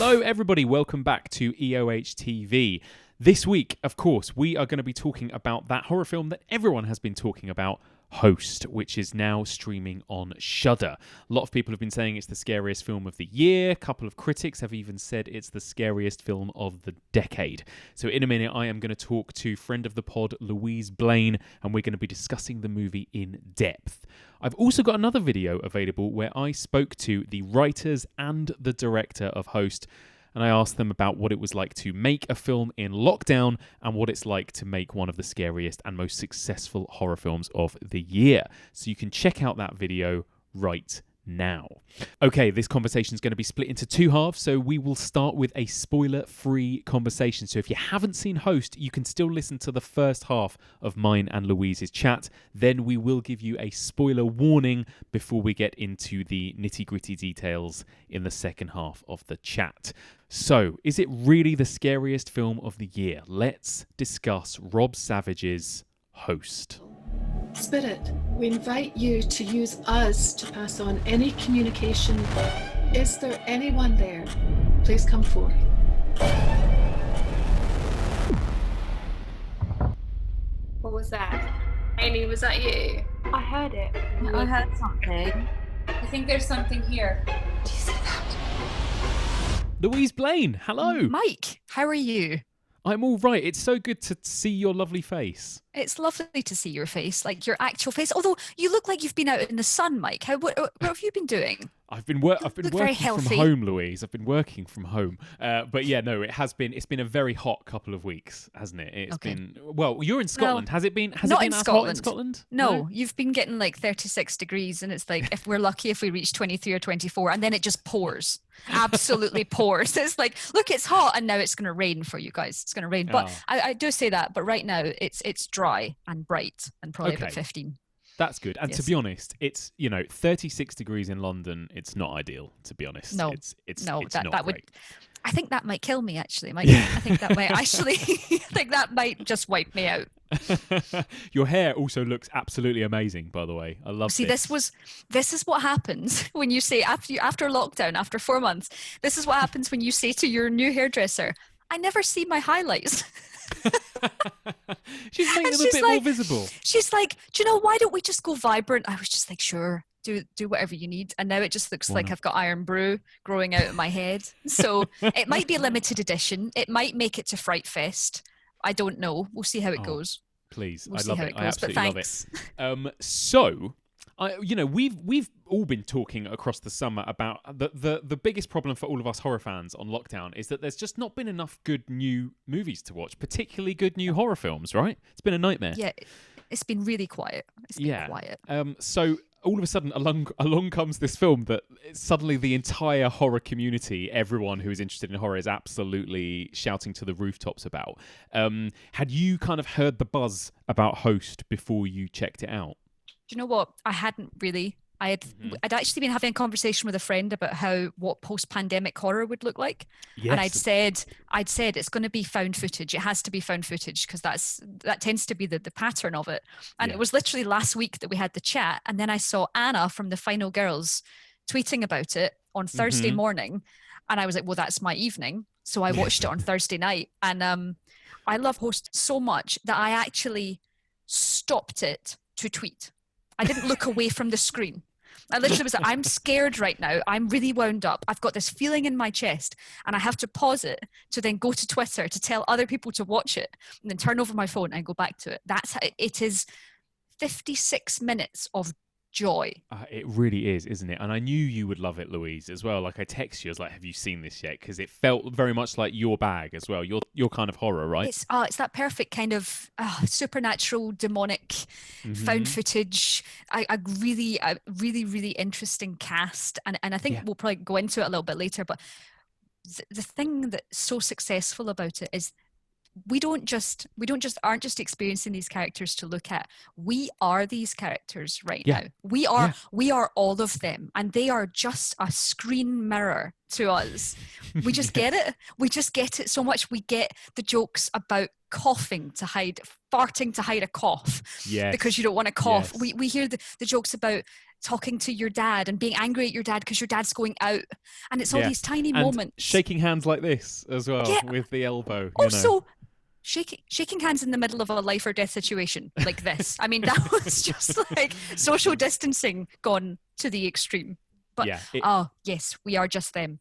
Hello, everybody. Welcome back to EOH TV. This week, of course, we are going to be talking about that horror film that everyone has been talking about, Host, which is now streaming on Shudder. A lot of people have been saying it's the scariest film of the year. A couple of critics have even said it's the scariest film of the decade. So in a minute, I am going to talk to friend of the pod, Louise Blain, and we're going to be discussing the movie in depth. I've also got another video available where I spoke to the writers and the director of Host, and I asked them about what it was like to make a film in lockdown and what it's like to make one of the scariest and most successful horror films of the year. So you can check out that video right now. Okay, this conversation is going to be split into two halves, so we will start with a spoiler-free conversation. So if you haven't seen Host, you can still listen to the first half of mine and Louise's chat. Then we will give you a spoiler warning before we get into the nitty-gritty details in the second half of the chat. So, is it really the scariest film of the year? Let's discuss Rob Savage's Host. Spirit, we invite you to use us to pass on any communication. Is there anyone there? Please come forth. What was that? Amy, was that you? I heard it. I heard something. I think there's something here. Do you see that? Louise Blain, hello. Mike, how are you? I'm all right. It's so good to see your lovely face. It's lovely to see your face, like your actual face. Although you look like you've been out in the sun, Mike. What have you been doing? I've been working very from healthy. home, Louise. I've been working from home. But yeah, no, it's been a very hot couple of weeks, hasn't it? It's been, well, you're in Scotland. Has it been Not as in hot in Scotland. Scotland? No, you've been getting like 36 degrees, and it's like, if we're lucky, if we reach 23 or 24, and then it just pours. Absolutely pours. It's like, look, it's hot, and now it's going to rain for you guys. It's going to rain. But I do say that, but right now it's dry and bright and probably about 15. That's good. And Yes. to be honest, it's 36 degrees in London. It's not ideal, to be honest. No, it's no, not that would. great. I think that might kill me. Actually, Mike. I think that might actually. I think that might just wipe me out. Your hair also looks absolutely amazing, by the way. I love See, this. this is what happens when you say after lockdown, after 4 months. This is what happens when you say to your new hairdresser, "I never see my highlights." She's making them a bit more visible. She's like, "Do you know, why don't we just go vibrant?" I was just like, "Sure, do whatever you need." And now it just looks like I've got iron brew growing out of my head. So it might be a limited edition. It might make it to Fright Fest. I don't know. We'll see how it goes. Please, We'll I see love how it. it I goes, but absolutely love it. So, we've all been talking across the summer about the biggest problem for all of us horror fans on lockdown is that there's just not been enough good new movies to watch, particularly good new horror films. Right? It's been a nightmare. Yeah, it's been really quiet. It's been quiet. So all of a sudden, along comes this film that suddenly the entire horror community, everyone who is interested in horror, is absolutely shouting to the rooftops about. Had you kind of heard the buzz about Host before you checked it out? Do you know what? I hadn't really. I'd actually been having a conversation with a friend about what post-pandemic horror would look like. Yes. And I'd said it's going to be found footage. It has to be found footage because that tends to be the pattern of it. And it was literally last week that we had the chat. And then I saw Anna from the Final Girls tweeting about it on Thursday morning. And I was like, well, that's my evening. So I watched it on Thursday night. And I love Host so much that I actually stopped it to tweet. I didn't look away from the screen. I literally was like, I'm scared right now. I'm really wound up. I've got this feeling in my chest and I have to pause it to then go to Twitter to tell other people to watch it and then turn over my phone and go back to it. That's how it is. 56 minutes of joy. It really is, isn't it? And I knew you would love it, Louise, as well. Like I texted you, I was like, have you seen this yet? Because it felt very much like your bag as well. Your kind of horror, right? It's that perfect kind of supernatural, demonic, found footage. A really interesting cast. And I think we'll probably go into it a little bit later, but the thing that's so successful about it is we aren't just experiencing these characters to look at. We are these characters right now. We are all of them, and they are just a screen mirror to us. We just get it. We just get it so much. We get the jokes about farting to hide a cough because you don't want to cough. Yes. We hear the jokes about talking to your dad and being angry at your dad because your dad's going out, and it's all these tiny and moments. Shaking hands like this as well with the elbow. Also, shaking hands in the middle of a life or death situation like this. I mean, that was just like social distancing gone to the extreme. But yes, we are just them.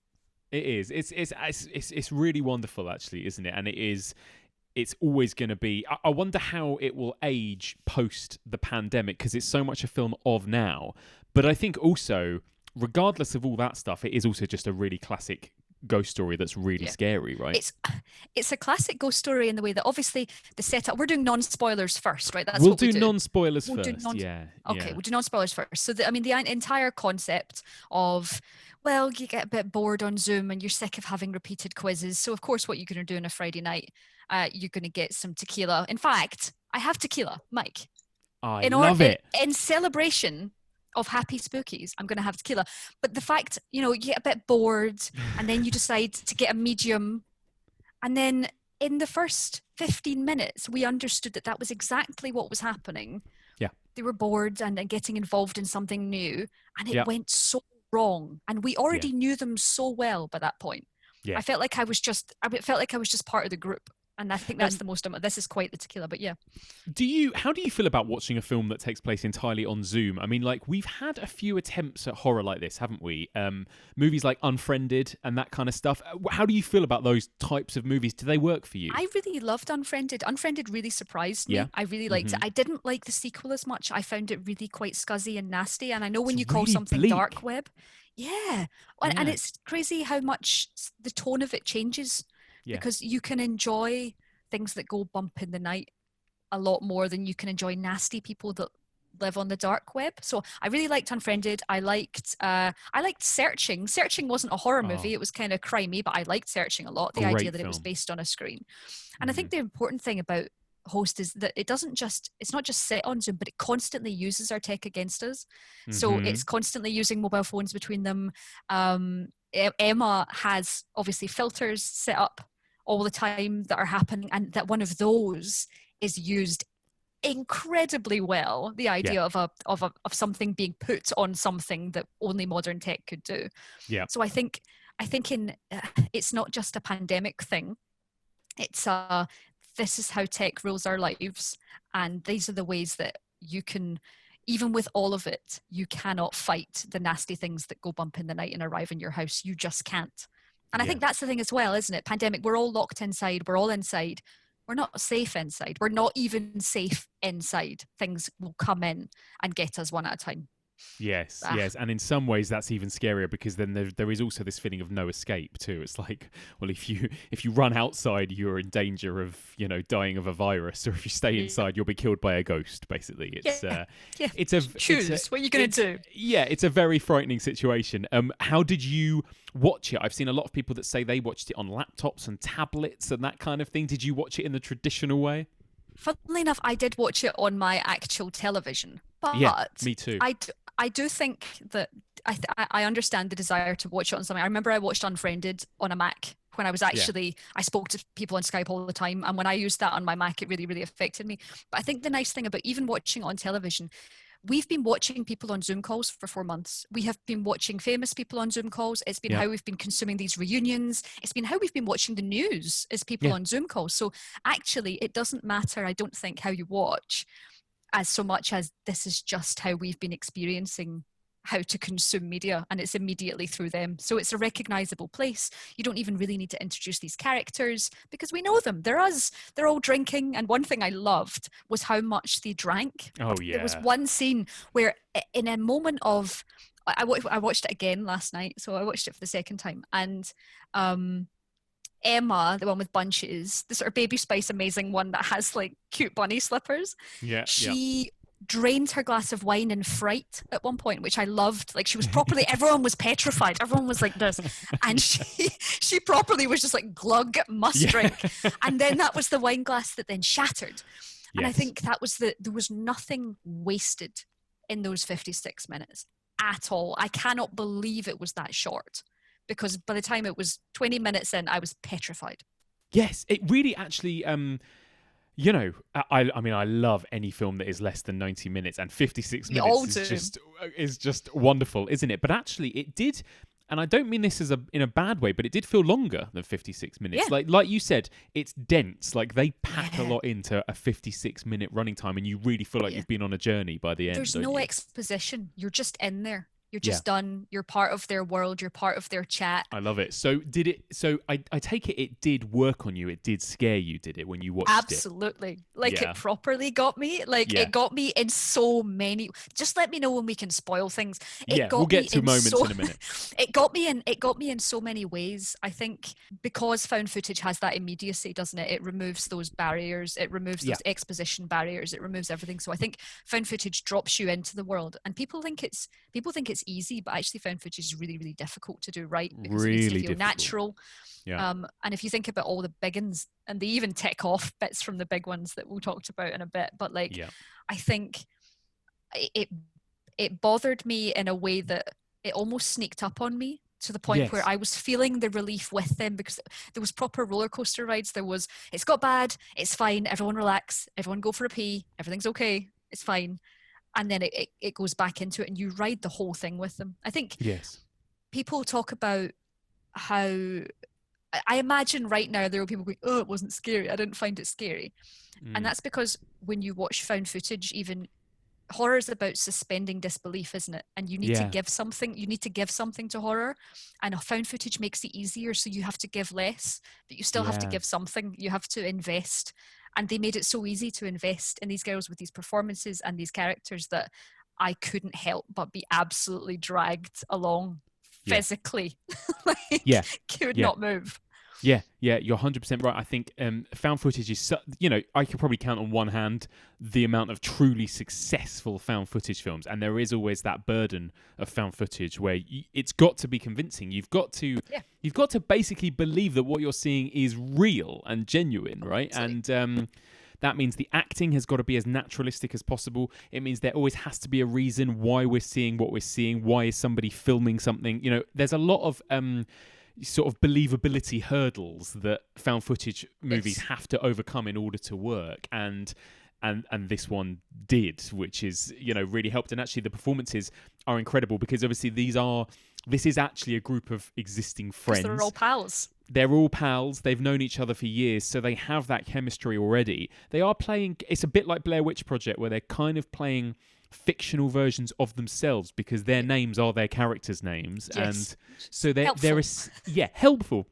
It is. It's really wonderful, actually, isn't it? And it's always going to be. I wonder how it will age post the pandemic, because it's so much a film of now. But I think also, regardless of all that stuff, it is also just a really classic ghost story that's really scary, right? It's a classic ghost story in the way that obviously the setup. We're doing non-spoilers first, right? We'll do non-spoilers first. We'll do non-spoilers first. So the entire concept of, well, you get a bit bored on Zoom and you're sick of having repeated quizzes. So of course, what you're going to do on a Friday night, you're going to get some tequila. In fact, I have tequila, Mike. I love it. In celebration of happy spookies, I'm going to have tequila. But the fact, you get a bit bored and then you decide to get a medium. And then in the first 15 minutes, we understood that was exactly what was happening. Yeah. They were bored and getting involved in something new. And it went so wrong. And we already knew them so well by that point. Yeah. I felt like I was just part of the group. And I think that's the most. This is quite the tequila, but yeah. How do you feel about watching a film that takes place entirely on Zoom? I mean, like, we've had a few attempts at horror like this, haven't we? Movies like Unfriended and that kind of stuff. How do you feel about those types of movies? Do they work for you? I really loved Unfriended. Unfriended really surprised me. Yeah. I really liked it. I didn't like the sequel as much. I found it really quite scuzzy and nasty. And I know when you call something bleak. dark web, and it's crazy how much the tone of it changes. Yeah. Because you can enjoy things that go bump in the night a lot more than you can enjoy nasty people that live on the dark web. So I really liked Unfriended. I liked Searching. Searching wasn't a horror movie. It was kind of crimey, but I liked Searching a lot. The idea that it was based on a screen. And I think the important thing about Host is that it's not just set on Zoom, but it constantly uses our tech against us. So it's constantly using mobile phones between them. Emma has obviously filters set up all the time that are happening, and that one of those is used incredibly well. The idea of something being put on something that only modern tech could do. Yeah. So I think it's not just a pandemic thing. It's this is how tech rules our lives, and these are the ways that you can. Even with all of it, you cannot fight the nasty things that go bump in the night and arrive in your house. You just can't. And I think that's the thing as well, isn't it? Pandemic, we're all locked inside. We're all inside. We're not safe inside. We're not even safe inside. Things will come in and get us one at a time. Yes. And in some ways that's even scarier, because then there is also this feeling of no escape too. It's like, well, if you run outside, you're in danger of, dying of a virus, or if you stay inside, you'll be killed by a ghost, basically. Choose what you're going to do. Yeah, it's a very frightening situation. How did you watch it? I've seen a lot of people that say they watched it on laptops and tablets and that kind of thing. Did you watch it in the traditional way? Funnily enough, I did watch it on my actual television, but me too. I do think that I understand the desire to watch it on something. I remember I watched Unfriended on a Mac when I was actually, I spoke to people on Skype all the time. And when I used that on my Mac, it really, really affected me. But I think the nice thing about even watching it on television, we've been watching people on Zoom calls for 4 months. We have been watching famous people on Zoom calls. It's been how we've been consuming these reunions. It's been how we've been watching the news as people on Zoom calls. So actually, it doesn't matter, I don't think, how you watch, as so much as this is just how we've been experiencing how to consume media, and it's immediately through them. So it's a recognizable place. You don't even really need to introduce these characters because we know them. They're us. They're all drinking. And one thing I loved was how much they drank. Oh, yeah. There was one scene where in a moment of, I watched it again last night. So I watched it for the second time. And Emma, the one with bunches, the sort of Baby Spice amazing one that has like cute bunny slippers. Yeah. She drained her glass of wine in fright at one point, which I loved. Like, she was properly, everyone was petrified. Everyone was like this. And she properly was just like, glug, must drink. And then that was the wine glass that then shattered. And I think that was there was nothing wasted in those 56 minutes at all. I cannot believe it was that short, because by the time it was 20 minutes in, I was petrified. Yes, it really actually, I mean, I love any film that is less than 90 minutes, and 56 minutes is just is just wonderful, isn't it? But actually, it did. And I don't mean this in a bad way, but it did feel longer than 56 minutes. Yeah. Like you said, it's dense. Like they pack a lot into a 56-minute running time, and you really feel like you've been on a journey by the end. There's no exposition. You're just in there. You're just done. You're part of their world. You're part of their chat. I love it. So I take it did work on you. It did scare you, did it, when you watched Absolutely. Like it properly got me. Like it got me in so many. Just let me know when we can spoil things. We'll get to moments in a minute. It got me in so many ways. I think because found footage has that immediacy, doesn't it? It removes those barriers. It removes those exposition barriers. It removes everything. So I think found footage drops you into the world, and people think it's easy, but actually found footage is really, really difficult to do right, because it needs to feel natural. And if you think about all the big ones, and they even tick off bits from the big ones that we'll talk about in a bit, but I think it bothered me in a way that it almost sneaked up on me, to the point where I was feeling the relief with them, because there was proper roller coaster rides. There was, it's got bad, it's fine, everyone relax, everyone go for a pee, everything's okay, it's fine. And then it goes back into it, and you ride the whole thing with them. I think people talk about how, I imagine right now there are people going, oh, it wasn't scary, I didn't find it scary. And that's because when you watch found footage, even horror is about suspending disbelief, isn't it? And you need to give something. You need to give something to horror, and a found footage makes it easier. So you have to give less, but you still have to give something. You have to invest, and they made it so easy to invest in these girls with these performances and these characters that I couldn't help but be absolutely dragged along physically. Could not move. Yeah, you're 100% right. I think found footage is, I could probably count on one hand the amount of truly successful found footage films, and there is always that burden of found footage where it's got to be convincing. You've got to basically believe that what you're seeing is real and genuine, right? Absolutely. And that means the acting has got to be as naturalistic as possible. It means there always has to be a reason why we're seeing what we're seeing. Why is somebody filming something? There's a lot of sort of believability hurdles that found footage movies have to overcome in order to work, and this one did, which is really helped. And actually the performances are incredible, because obviously this is actually a group of existing friends. They're all pals. They're all pals. They've known each other for years, so they have that chemistry already. They are playing, it's a bit like Blair Witch Project, where they're kind of playing fictional versions of themselves, because their names are their characters' names. And so they're helpful.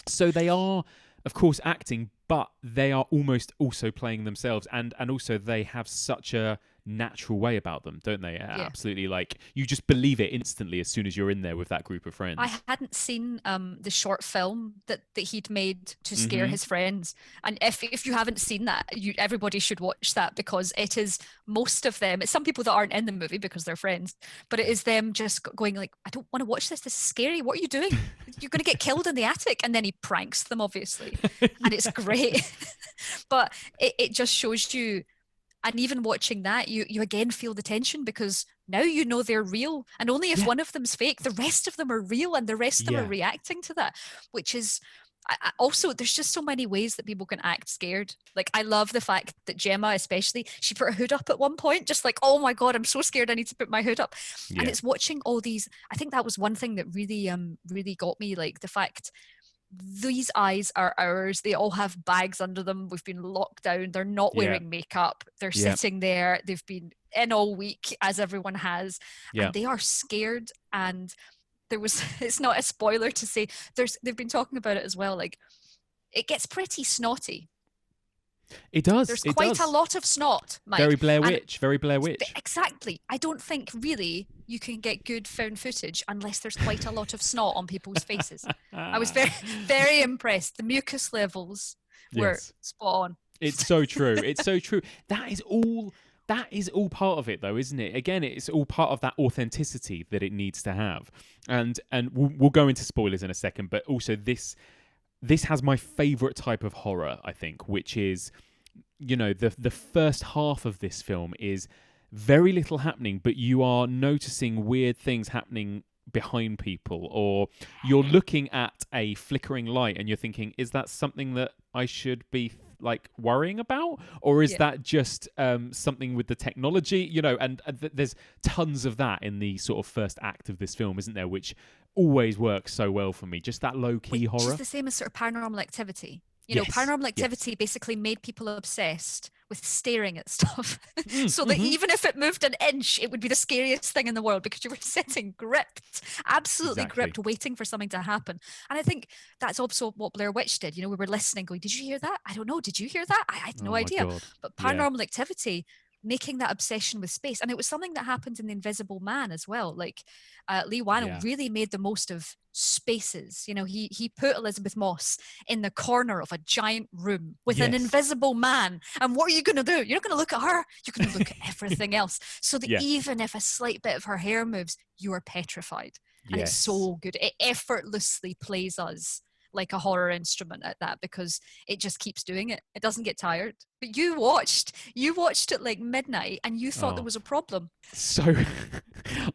So they are, of course, acting, but they are almost also playing themselves, and also they have such a natural way about them, don't they? Absolutely, like you just believe it instantly as soon as you're in there with that group of friends. I hadn't seen the short film that he'd made to scare his friends, and if you haven't seen that, everybody should watch that, because it is most of them. It's some people that aren't in the movie because they're friends, but it is them just going like, I don't want to watch this. This is scary. What are you doing? You're going to get killed in the attic. And then he pranks them, obviously, and it's great. But it just shows you. And even watching that, you again feel the tension, because now they're real, and only if one of them's fake, the rest of them are real, and the rest of them are reacting to that, which is also, there's just so many ways that people can act scared. Like, I love the fact that Gemma, especially, she put her hood up at one point, just like, oh my God, I'm so scared, I need to put my hood up. And it's watching all these, I think that was one thing that really got me, like the fact these eyes are ours. They all have bags under them. We've been locked down. They're not wearing makeup. They're sitting there. They've been in all week, as everyone has. And they are scared. And it's not a spoiler to say, they've been talking about it as well. Like, it gets pretty snotty. It does. There's quite a lot of snot, Mike. Very Blair Witch. Exactly. I don't think really you can get good found footage unless there's quite a lot of snot on people's faces. I was very, very impressed. The mucus levels were spot on. It's so true. It's so true. That is all part of it, though, isn't it? Again, it's all part of that authenticity that it needs to have. And we'll go into spoilers in a second, but also this has my favourite type of horror, I think, which is, the first half of this film is very little happening, but you are noticing weird things happening behind people, or you're looking at a flickering light and you're thinking, is that something that I should be like worrying about, or is Yeah. that just something with the technology, you know? And there's tons of that in the sort of first act of this film, isn't there? Which always works so well for me. Just that low key Which horror. is the same as sort of Paranormal Activity. You know, Yes, Paranormal yes. Activity basically made people obsessed with staring at stuff. So Mm-hmm. that even if it moved an inch, it would be the scariest thing in the world because you were sitting gripped, absolutely Exactly. gripped, waiting for something to happen. And I think that's also what Blair Witch did. You know, we were listening, going, "Did you hear that? I don't know. Did you hear that? I had no Oh my idea." God. But Yeah. Paranormal Activity, making that obsession with space, and it was something that happened in The Invisible Man as well. Like Lee Wannell Yeah. really made the most of spaces. You know, he put Elizabeth Moss in the corner of a giant room with an Yes. invisible man. And what are you going to do? You're not going to look at her. You're going to look at everything else. So that Yeah. even if a slight bit of her hair moves, you are petrified. And it's Yes. so good. It effortlessly plays us like a horror instrument at that because it just keeps doing it. It doesn't get tired. But you watched it like midnight and you thought there was a problem. So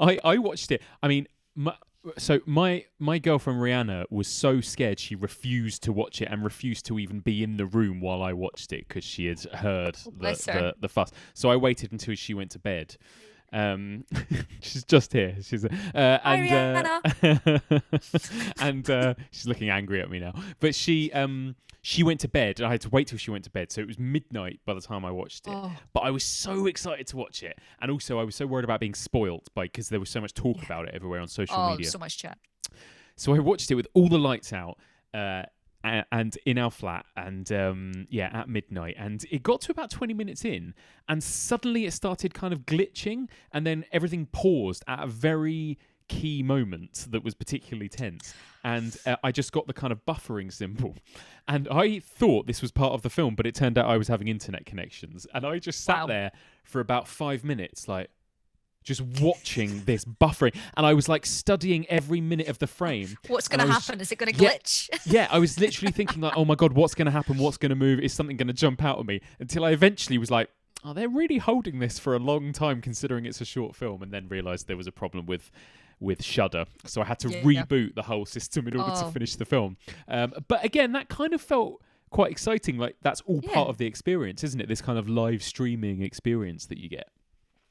I watched it. I mean, my girlfriend Rihanna was so scared she refused to watch it and refused to even be in the room while I watched it because she had heard bless her. the fuss. So I waited until she went to bed. She's just here. She's Rihanna. and she's looking angry at me now. But she went to bed. I had to wait till she went to bed, so it was midnight by the time I watched it. Oh. But I was so excited to watch it, and also I was so worried about being spoilt because there was so much talk about it everywhere on social media. So much chat. So I watched it with all the lights out. And in our flat, and at midnight, and it got to about 20 minutes in, and suddenly it started kind of glitching, and then everything paused at a very key moment that was particularly tense, and I just got the kind of buffering symbol, and I thought this was part of the film, but it turned out I was having internet connections, and I just sat there for about 5 minutes, like, just watching this buffering, and I was like studying every minute of the frame. What's going to happen? Is it going to glitch? Yeah, I was literally thinking like, oh my God, what's going to happen? What's going to move? Is something going to jump out at me? Until I eventually was like, oh, they're really holding this for a long time considering it's a short film, and then realised there was a problem with Shudder. So I had to reboot the whole system in order to finish the film. But again, that kind of felt quite exciting. Like that's all part of the experience, isn't it? This kind of live streaming experience that you get.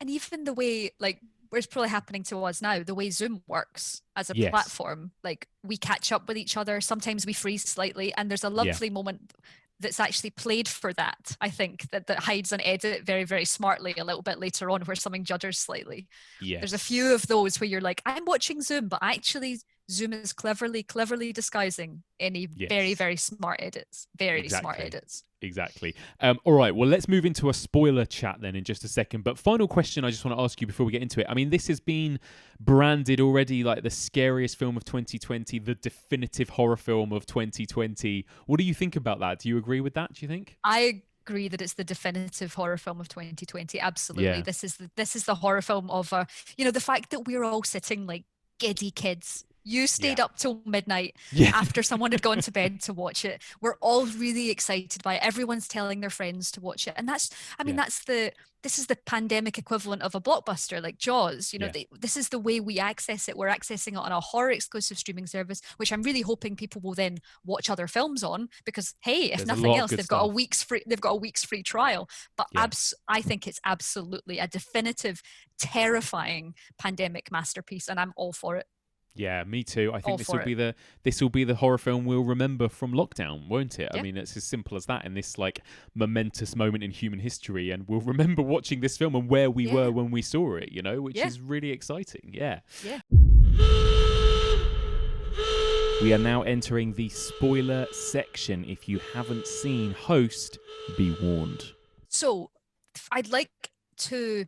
And even the way, like, it's probably happening to us now, the way Zoom works as a platform, like we catch up with each other. Sometimes we freeze slightly, and there's a lovely moment that's actually played for that, I think, that hides an edit very, very smartly a little bit later on where something judders slightly. Yes. There's a few of those where you're like, I'm watching Zoom, but actually Zoom is cleverly disguising any very, very smart edits. Very smart edits. Exactly. All right, well, let's move into a spoiler chat then in just a second. But final question I just want to ask you before we get into it. I mean, this has been branded already like the scariest film of 2020, the definitive horror film of 2020. What do you think about that? Do you agree with that, do you think? I agree that it's the definitive horror film of 2020. Absolutely. Yeah. This is the horror film of, the fact that we're all sitting like giddy kids. You stayed up till midnight after someone had gone to bed to watch it. We're all really excited by it. Everyone's telling their friends to watch it. And this is the pandemic equivalent of a blockbuster like Jaws. This is the way we access it. We're accessing it on a horror exclusive streaming service, which I'm really hoping people will then watch other films on because, hey, if nothing else, they've got a week's free trial. But I think it's absolutely a definitive, terrifying pandemic masterpiece, and I'm all for it. Yeah, me too. I think this will be the horror film we'll remember from lockdown, won't it? Yeah. I mean, it's as simple as that in this like momentous moment in human history, and we'll remember watching this film and where we were when we saw it, which is really exciting. Yeah. Yeah. We are now entering the spoiler section. If you haven't seen Host, be warned. So, I'd like to,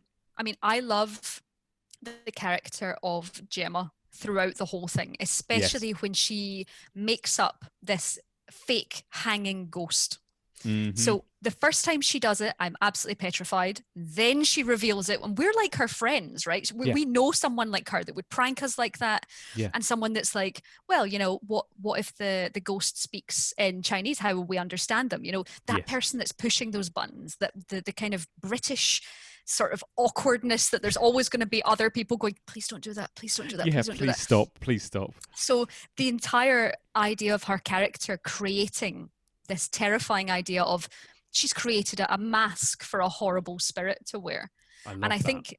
I love the character of Gemma throughout the whole thing, especially when she makes up this fake hanging ghost. Mm-hmm. So the first time she does it, I'm absolutely petrified. Then she reveals it, and we're like her friends, right? We know someone like her that would prank us like that, and someone that's like, well, what if the ghost speaks in Chinese? How will we understand them? That person that's pushing those buttons, that the kind of British sort of awkwardness that there's always going to be other people going, please don't do that, please don't do that, please don't do that. Please stop. So the entire idea of her character creating this terrifying idea of she's created a mask for a horrible spirit to wear. I love And I that. think,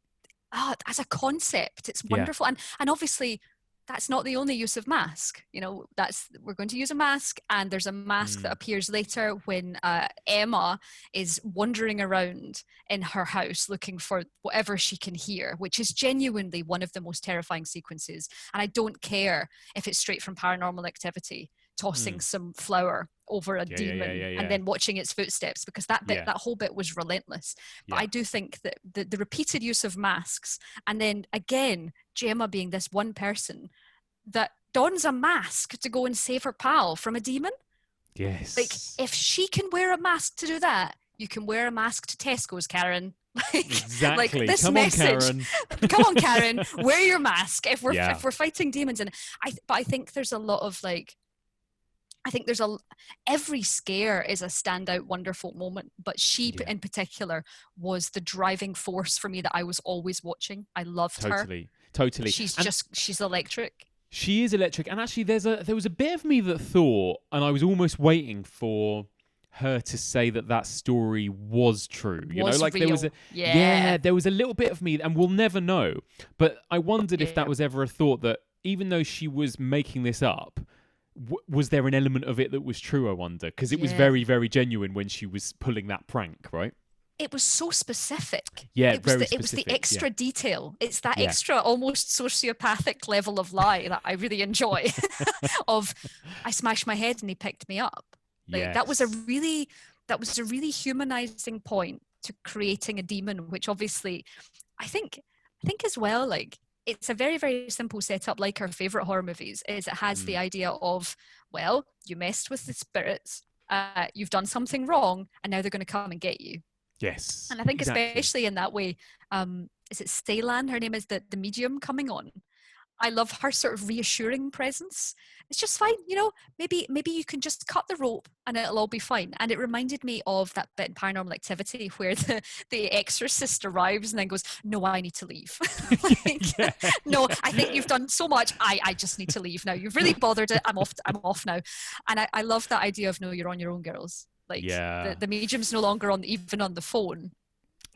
as a concept, it's Yeah. wonderful. And obviously, that's not the only use of mask. We're going to use a mask, and there's a mask that appears later when Emma is wandering around in her house looking for whatever she can hear, which is genuinely one of the most terrifying sequences. And I don't care if it's straight from Paranormal Activity, tossing some flour over a demon and then watching its footsteps, because that whole bit was relentless. But I do think that the repeated use of masks, and then again Gemma being this one person that dons a mask to go and save her pal from a demon. Yes. Like, if she can wear a mask to do that, you can wear a mask to Tesco's, Karen. Exactly. Like, this Come message, on, Karen. come on, Karen, wear your mask if we're fighting demons. And I think there's a lot of like, every scare is a standout, wonderful moment, but she in particular was the driving force for me that I was always watching. I loved her. Totally. She's electric. She is electric. And actually there was a bit of me that thought, and I was almost waiting for her to say that story was true. You know, like real. There was a little bit of me, and we'll never know. But I wondered if that was ever a thought, that even though she was making this up, was there an element of it that was true, I wonder? Because it was very, very genuine when she was pulling that prank, right? It was so specific. Yeah, it was the extra detail. It's that extra, almost sociopathic level of lie that I really enjoy. Of, I smashed my head and he picked me up. Like, that was a really humanizing point to creating a demon, which obviously, I think as well, like, it's a very, very simple setup, like our favorite horror movies, is it has the idea of, well, you messed with the spirits, you've done something wrong, and now they're going to come and get you. Yes. And I think especially in that way, is it Ceylan? Her name is the medium coming on. I love her sort of reassuring presence. It's just fine, maybe you can just cut the rope and it'll all be fine. And it reminded me of that bit in Paranormal Activity where the exorcist arrives and then goes, no, I need to leave. No, I think you've done so much. I just need to leave now. You've really bothered it. I'm off now. And I love that idea of, no, you're on your own, girls. Like, the medium's no longer even on the phone.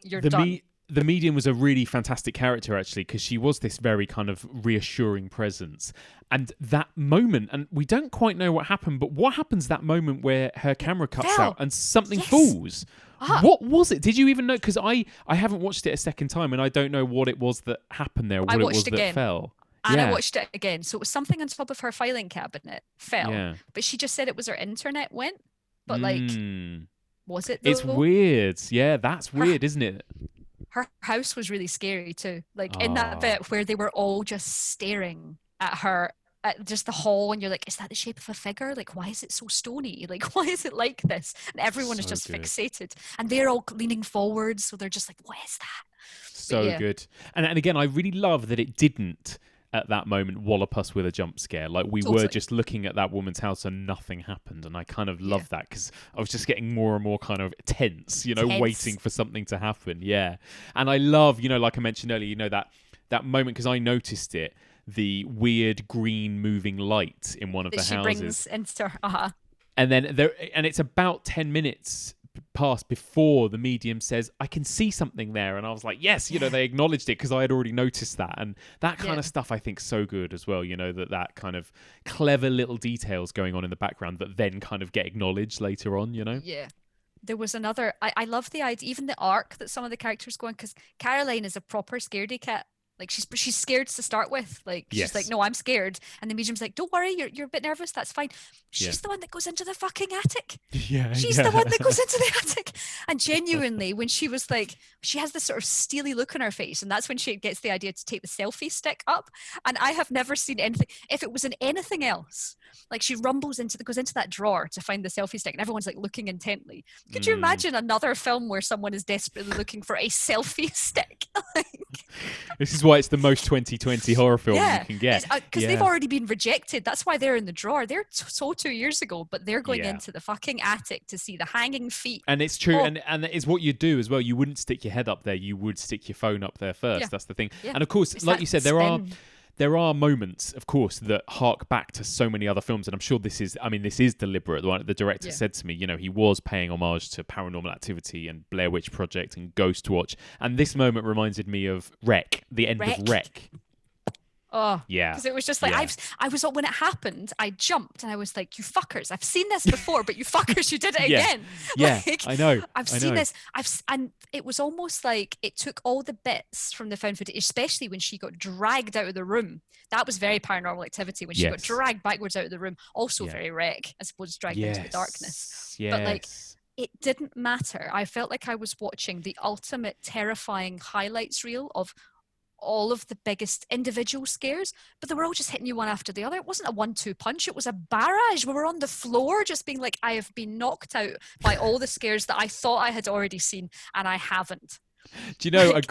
You're done. The medium was a really fantastic character, actually, because she was this very kind of reassuring presence. And that moment, and we don't quite know what happened, but what happens that moment where her camera cuts out and something falls? What was it? Did you even know? Because I haven't watched it a second time, and I don't know what it was that happened there, what it was that fell. And I watched it again. So it was something on top of her filing cabinet fell. Yeah. But she just said it was her internet went. But was it though? It's weird. Yeah, that's weird, isn't it? Her house was really scary too. Like, in that bit where they were all just staring at her, at just the hall, and you're like, is that the shape of a figure? Like, why is it so stony? Like, why is it like this? And everyone is just fixated. And they're all leaning forwards, so they're just like, what is that? So good. And again, I really love that it didn't, at that moment, wallop us with a jump scare. Like, we were just looking at that woman's house and nothing happened. And I kind of love that, because I was just getting more and more kind of tense, waiting for something to happen. Yeah. And I love, like I mentioned earlier, that moment, because I noticed it, the weird green moving light in one of the houses. She brings into And then and it's about 10 minutes past before the medium says, I can see something there. And I was like, yes, they acknowledged it, because I had already noticed that. And that kind of stuff, I think, so good as well, that kind of clever little details going on in the background that then kind of get acknowledged later on, Yeah. There was another, I love the idea, even the arc that some of the characters go on, because Caroline is a proper scaredy cat. Like, she's scared to start with. Like, she's like, no, I'm scared. And the medium's like, don't worry, you're a bit nervous. That's fine. She's the one that goes into the fucking attic. She's the one that goes into the attic. And genuinely, when she was like, she has this sort of steely look on her face. And that's when she gets the idea to take the selfie stick up. And I have never seen anything. If it was in anything else, like, she goes into that drawer to find the selfie stick, and everyone's like looking intently. Could you imagine another film where someone is desperately looking for a selfie stick? This is why it's the most 2020 horror film you can get. Because they've already been rejected. That's why they're in the drawer. They're so 2 years ago, but they're going into the fucking attic to see the hanging feet. And it's true, and that is what you do as well. You wouldn't stick your head up there. You would stick your phone up there first. That's the thing. Yeah. And of course, like you said, there are moments, of course, that hark back to so many other films, and I'm sure this is deliberate. The director said to me, he was paying homage to Paranormal Activity and Blair Witch Project and Ghost Watch, and this moment reminded me of Wreck, the end of Wreck. Oh, yeah. Because it was just like, I was when it happened, I jumped and I was like, you fuckers, I've seen this before, but you fuckers, you did it again. Yeah, like, I know. I've seen this. And it was almost like it took all the bits from the found footage, especially when she got dragged out of the room. That was very Paranormal Activity when she got dragged backwards out of the room. Also very Wreck, I suppose, dragged into the darkness. Yes. But like, it didn't matter. I felt like I was watching the ultimate terrifying highlights reel of all of the biggest individual scares, but they were all just hitting you one after the other. It wasn't a 1-2 punch. It was a barrage. We were on the floor just being like, I have been knocked out by all the scares that I thought I had already seen, and I haven't. Do you know a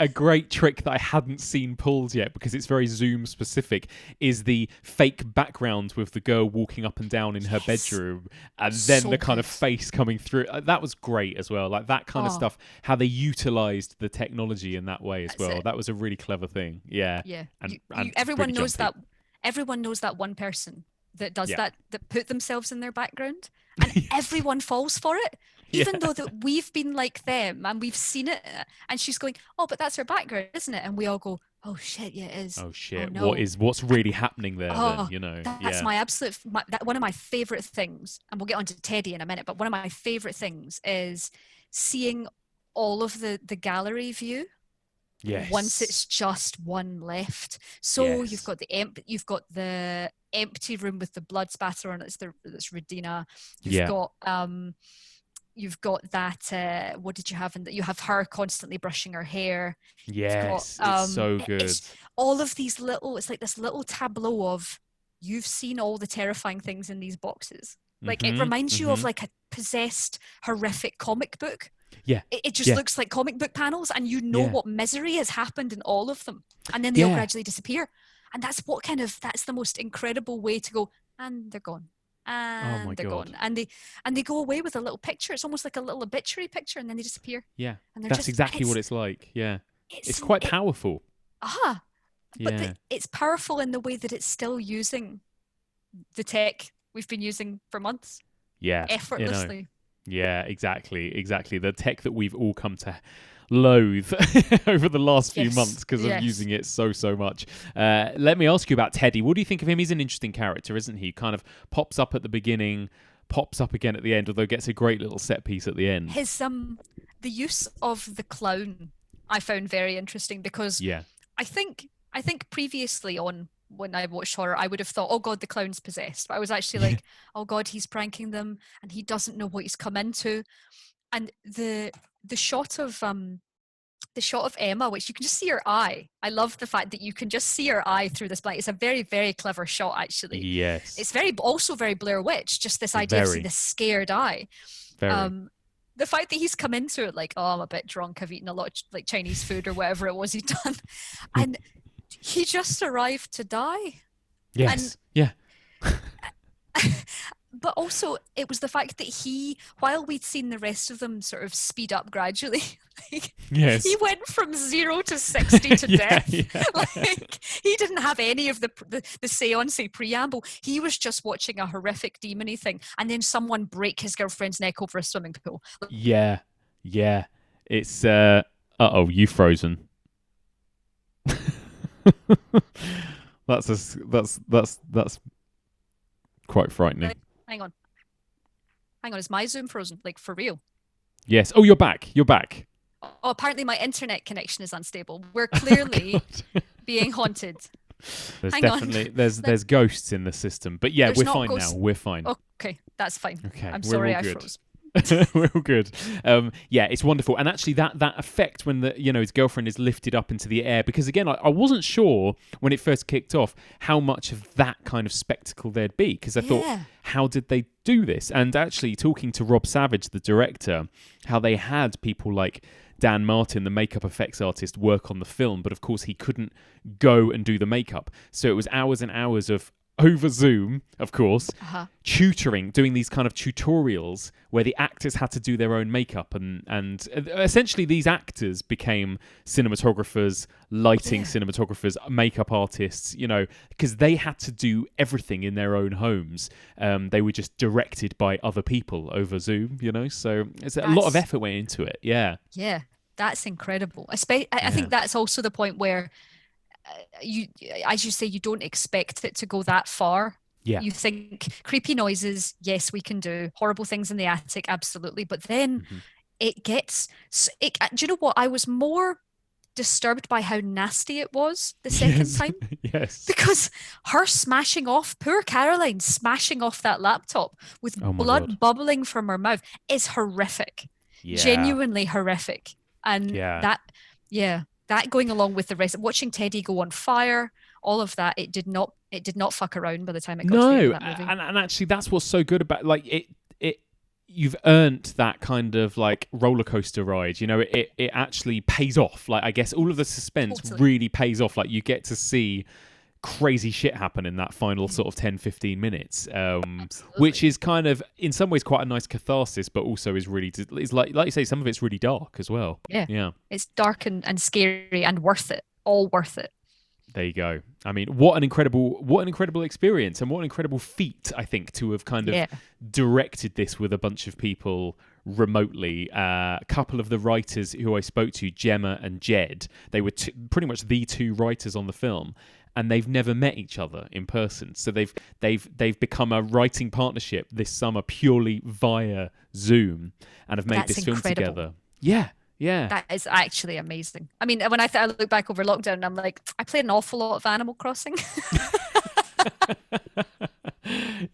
great trick that I hadn't seen pulled yet, because it's very Zoom specific, is the fake background with the girl walking up and down in her bedroom, and then the kind of face coming through. That was great as well. Like that kind of stuff, how they utilized the technology in that way as well. That was a really clever thing. Yeah. Yeah. And everyone knows that. Everyone knows that one person that does that put themselves in their background, and everyone falls for it. Even though that we've been like them and we've seen it, and she's going, oh, but that's her background, isn't it? And we all go, oh shit, yeah, it is. Oh shit, oh, no. what's really happening there? That's my absolute. One of my favorite things, and we'll get on to Teddy in a minute. But one of my favorite things is seeing all of the gallery view. Yes. Once it's just one left, so you've got the empty room with the blood spatter on it. That's Redina. You've got that. What did you have? And you have her constantly brushing her hair. Yes, it's so good. It's all of these little. It's like this little tableau of you've seen all the terrifying things in these boxes. Like it reminds you of like a possessed, horrific comic book. Yeah, it just looks like comic book panels, and you know what misery has happened in all of them, and then they all gradually disappear. And that's the most incredible way to go. And they're gone. And they're gone, and they go away with a little picture. It's almost like a little obituary picture, and then they disappear. Yeah, and that's exactly what it's like. Yeah, it's quite powerful. But it's powerful in the way that it's still using the tech we've been using for months. Yeah, effortlessly. Yeah, exactly. The tech that we've all come to loathe over the last few months because of using it so much. Let me ask you about Teddy. What do you think of him? He's an interesting character, isn't he? Kind of pops up at the beginning, pops up again at the end, although gets a great little set piece at the end. His the use of the clown I found very interesting, because I think previously on when I watched horror, I would have thought, oh God, the clown's possessed. But I was actually like, oh God, he's pranking them and he doesn't know what he's come into. And the shot of Emma, which you can just see her eye. I love the fact that you can just see her eye through this blanket. It's a very, very clever shot, actually. Yes. It's also very Blair Witch, just this idea of seeing this scared eye. Very. The fact that he's come into it like, oh, I'm a bit drunk, I've eaten a lot of like Chinese food or whatever it was he'd done. And he just arrived to die. Yes. But also, it was the fact that while we'd seen the rest of them sort of speed up gradually, he went from 0 to 60 to death. Yeah. Like, he didn't have any of the seance preamble. He was just watching a horrific demony thing, and then someone break his girlfriend's neck over a swimming pool. Yeah. It's you frozen. That's quite frightening. Hang on. Is my Zoom frozen? Like, for real? Yes. Oh, you're back. Oh, apparently my internet connection is unstable. We're clearly being haunted. There's ghosts in the system. But yeah, we're fine now. We're fine. Okay, that's fine. Okay, I'm sorry I froze. We're all good. It's wonderful. And actually that effect when his girlfriend is lifted up into the air, because again, I wasn't sure when it first kicked off how much of that kind of spectacle there'd be, because I thought, how did they do this? And actually talking to Rob Savage, the director, how they had people like Dan Martin, the makeup effects artist, work on the film, but of course he couldn't go and do the makeup. So it was hours and hours of over Zoom, of course, Uh-huh. tutoring, doing these kind of tutorials where the actors had to do their own makeup, and essentially these actors became cinematographers, lighting cinematographers, makeup artists, because they had to do everything in their own homes. They were just directed by other people over Zoom, so it's a lot of effort went into it. Yeah. Yeah, that's incredible. I think that's also the point where you, as you say, you don't expect it to go that far. Yeah. You think creepy noises, yes, we can do. Horrible things in the attic, absolutely. But then it gets... do you know what? I was more disturbed by how nasty it was the second time. Yes. Because her smashing off, poor Caroline smashing off that laptop with blood bubbling from her mouth is horrific. Yeah. Genuinely horrific. And that going along with the rest, watching Teddy go on fire, all of that, it did not fuck around by the time it got to the end of that movie. And actually that's what's so good about it. You've earned that kind of like roller coaster ride. It actually pays off. Like, I guess all of the suspense really pays off. Like, you get to see crazy shit happen in that final sort of 10-15 minutes, which is kind of in some ways quite a nice catharsis, but also is really, it's like you say, some of it's really dark as well. Yeah, it's dark and scary and worth it, all worth it. There you go. I mean, what an incredible experience, and what an incredible feat, I think, to have kind of directed this with a bunch of people remotely. A couple of the writers who I spoke to, Gemma and Jed, they were pretty much the two writers on the film, and they've never met each other in person. So they've become a writing partnership this summer purely via Zoom, and have made this film together. Yeah. That is actually amazing. I mean, when I look back over lockdown, I'm like, I played an awful lot of Animal Crossing.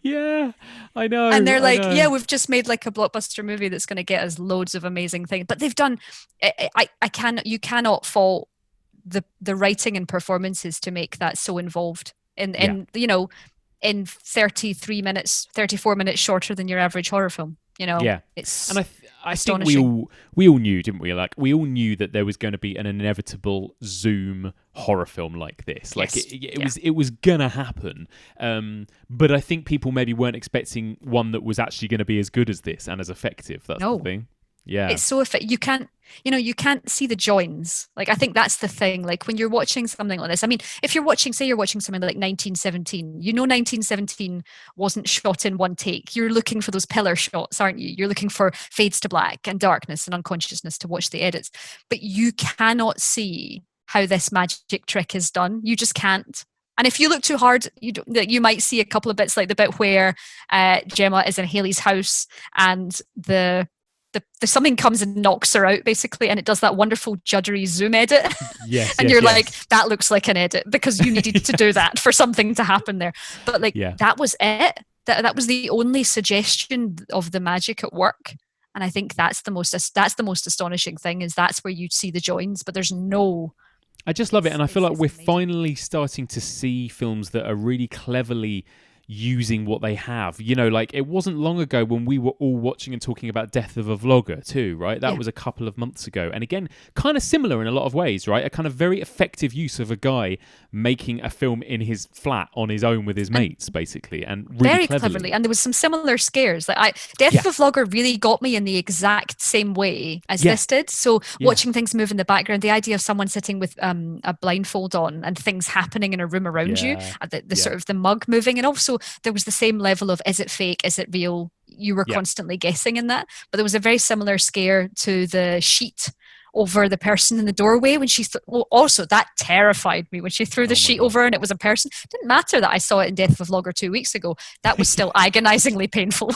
Yeah, I know. And they're like, yeah, we've just made like a blockbuster movie that's going to get us loads of amazing things. But they've done, you cannot fault the writing and performances to make that so involved in 34 minutes shorter than your average horror film. It's and I think we all knew, didn't we? Like, we all knew that there was going to be an inevitable Zoom horror film like this. Like, it was gonna happen. But I think people maybe weren't expecting one that was actually going to be as good as this and as effective. That's the thing. Yeah, it's so effective. You can't see the joins. Like, I think that's the thing. Like, when you're watching something like this, I mean, if you're watching something like 1917, 1917 wasn't shot in one take. You're looking for those pillar shots, aren't you? You're looking for fades to black and darkness and unconsciousness to watch the edits. But you cannot see how this magic trick is done. You just can't. And if you look too hard, you might see a couple of bits, like the bit where Gemma is in Haley's house and the something comes and knocks her out, basically, and it does that wonderful juddery zoom edit. And you're like, that looks like an edit, because you needed to do that for something to happen there. But that was it. That was the only suggestion of the magic at work. And I think that's the most astonishing thing, is that's where you see the joins, but there's no... I just love it, and I feel like we're finally starting to see films that are really cleverly using what they have. Like, it wasn't long ago when we were all watching and talking about Death of a Vlogger too, right? That was a couple of months ago. And again, kind of similar in a lot of ways, right? A kind of very effective use of a guy making a film in his flat on his own with his mates, basically, and really very cleverly. And there was some similar scares. Like, Death of a Vlogger really got me in the exact same way as this did. So watching things move in the background, the idea of someone sitting with a blindfold on and things happening in a room around you, the sort of the mug moving, and also there was the same level of, is it fake, is it real? You were constantly guessing in that. But there was a very similar scare to the sheet over the person in the doorway when she also that terrified me when she threw the sheet over and it was a person. It didn't matter that I saw it in Death of a Vlogger 2 weeks ago. That was still agonizingly painful.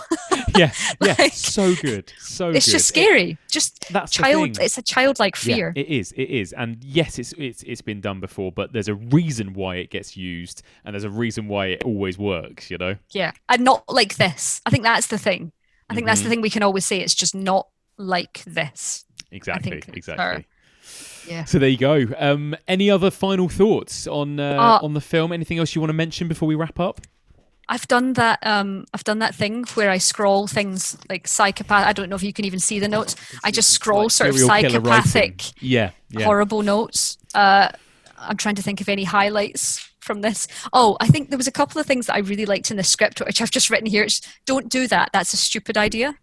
So good. It's just scary. It's a childlike fear. It is. And yes, it's been done before, but there's a reason why it gets used, and there's a reason why it always works, Yeah. And not like this. I think that's the thing. I think that's the thing we can always say. It's just not like this. Exactly. Yeah. So there you go. Any other final thoughts on the film? Anything else you want to mention before we wrap up? I've done that. I've done that thing where I scroll things like psychopath. I don't know if you can even see the notes. I just scroll sort of psychopathic, horrible notes. I'm trying to think of any highlights from this. Oh, I think there was a couple of things that I really liked in the script, which I've just written here. It's, don't do that. That's a stupid idea.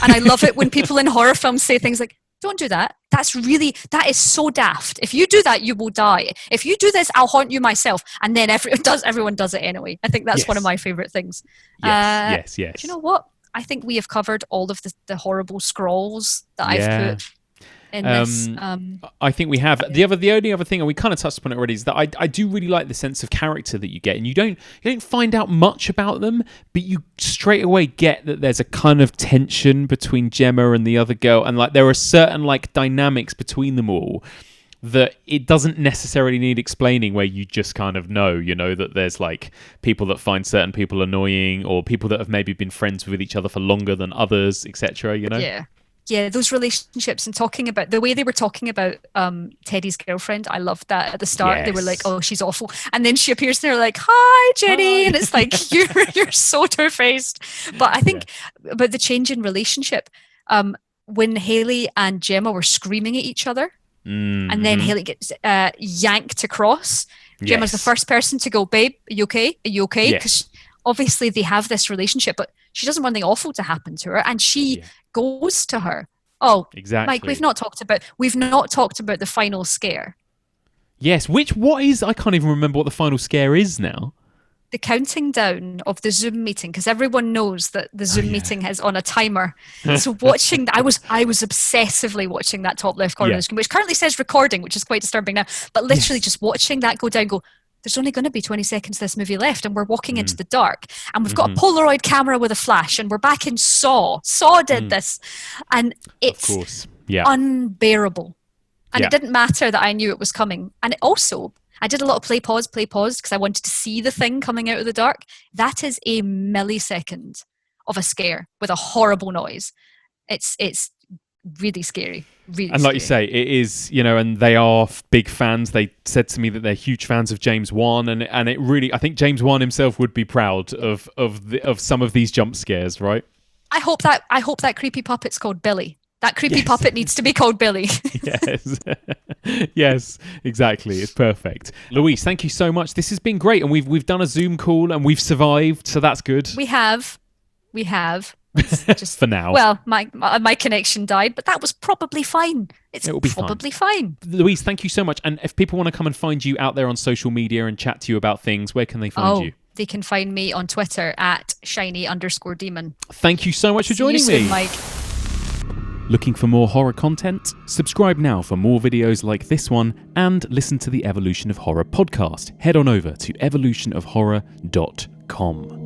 And I love it when people in horror films say things like, don't do that. That is so daft. If you do that, you will die. If you do this, I'll haunt you myself. And then everyone does it anyway. I think that's one of my favorite things. Yes. Do you know what? I think we have covered all of the horrible scrolls that I've put in this. I think we have. The only other thing, and we kind of touched upon it already, is that I do really like the sense of character that you get, and you don't find out much about them, but you straight away get that there's a kind of tension between Gemma and the other girl, and like there are certain like dynamics between them all that it doesn't necessarily need explaining, where you just kind of know, that there's like people that find certain people annoying, or people that have maybe been friends with each other for longer than others, etc. Yeah, those relationships, and talking about the way they were talking about Teddy's girlfriend. I loved that at the start. Yes. They were like, "Oh, she's awful," and then she appears and they're like, "Hi, Jenny," Hi. and it's like you're so two-faced. But I think about the change in relationship when Haley and Gemma were screaming at each other, and then Haley gets yanked across. Gemma's the first person to go, "Babe, are you okay? Are you okay?" Because obviously they have this relationship, but she doesn't want anything awful to happen to her, and she goes to her. Oh, exactly. Mike, we've not talked about the final scare. Yes, what is? I can't even remember what the final scare is now. The counting down of the Zoom meeting, because everyone knows that the Zoom meeting is on a timer. So watching that, I was obsessively watching that top left corner of the screen, which currently says recording, which is quite disturbing now. But literally just watching that go down, there's only going to be 20 seconds of this movie left, and we're walking into the dark, and we've got a Polaroid camera with a flash, and we're back in Saw. Saw did this, and it's unbearable. And it didn't matter that I knew it was coming. And it also, I did a lot of play pause, because I wanted to see the thing coming out of the dark. That is a millisecond of a scare with a horrible noise. It's really scary. Really and like you say, it is, and they are big fans. They said to me that they're huge fans of James Wan, and it really, I think James Wan himself would be proud of some of these jump scares, right? I hope that creepy puppet's called Billy. That creepy puppet needs to be called Billy. Yes. Yes, exactly. It's perfect. Louise, thank you so much. This has been great, and we've done a Zoom call and we've survived, so that's good. We have. Just for now. Well, my connection died, but that was probably fine. It'll be probably fine. Louise, thank you so much. And if people want to come and find you out there on social media and chat to you about things, where can they find you? They can find me on Twitter at shiny_demon. Thank you so much for joining me. Mike. Looking for more horror content? Subscribe now for more videos like this one, and listen to the Evolution of Horror podcast. Head on over to evolutionofhorror.com.